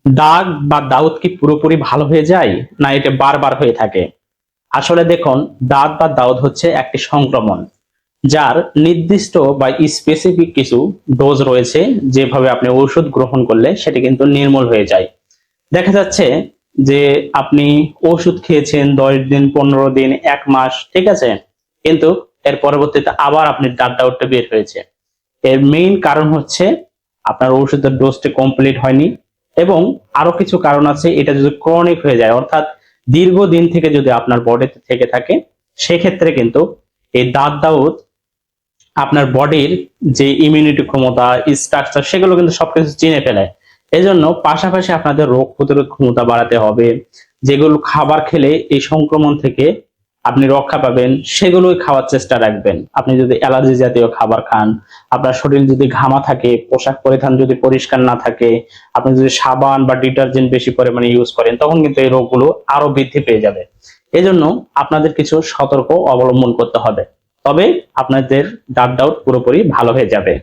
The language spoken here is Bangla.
দাগ বা দাউদ কি পুরোপুরি ভালো হয়ে যায়, না এটা বারবার হয়ে থাকে? আসলে দেখুন, দাঁত বা দাউদ হচ্ছে একটি সংক্রমণ, যার নির্দিষ্ট বা স্পেসিফিক কিছু ডোজ রয়েছে, যেভাবে আপনি ঔষধ গ্রহণ করলে সেটা কিন্তু নির্মূল হয়ে যায়। দেখা যাচ্ছে যে আপনি ওষুধ খেয়েছেন 10 দিন, 15 দিন, 1 মাস, ঠিক আছে, কিন্তু এর পরবর্তীতে আবার আপনি দাঁত দাউদটা বের হয়েছে। এর মেইন কারণ হচ্ছে আপনার ওষুধের ডোজটা কমপ্লিট হয়নি, এবং আরো কিছু কারণ আছে। এটা যদি ক্রনিক হয়ে যায়, অর্থাৎ দীর্ঘদিন থেকে যদি আপনার বডিতে থেকে থাকে, সেক্ষেত্রে কিন্তু এই দাঁত দাউদ আপনার বডির যে ইমিউনিটি ক্ষমতা, স্ট্রাকচার, সেগুলো কিন্তু সবকিছু চিনে ফেলে। এজন্য পাশাপাশি আপনাদের রোগ প্রতিরোধ ক্ষমতা বাড়াতে হবে। যেগুলো খাবার খেলে এই সংক্রমণ থেকে আপনি রক্ষা পাবেন, সেগুলোই খাওয়ার চেষ্টা রাখবেন। আপনি যদি অ্যালার্জি জাতীয় খাবার খান, আপনার শরীর যদি ঘামা থাকে, পোশাক পরিধান যদি পরিষ্কার না থাকে, আপনি যদি সাবান বা ডিটারজেন্ট বেশি পরিমাণে ইউজ করেন, তখন কিন্তু এই রোগগুলো আরো বৃদ্ধি পেয়ে যাবে। এজন্য আপনাদের কিছু সতর্ক অবলম্বন করতে হবে, তবে আপনাদের দাঁত দাউদ পুরোপুরি ভালো হয়ে যাবে।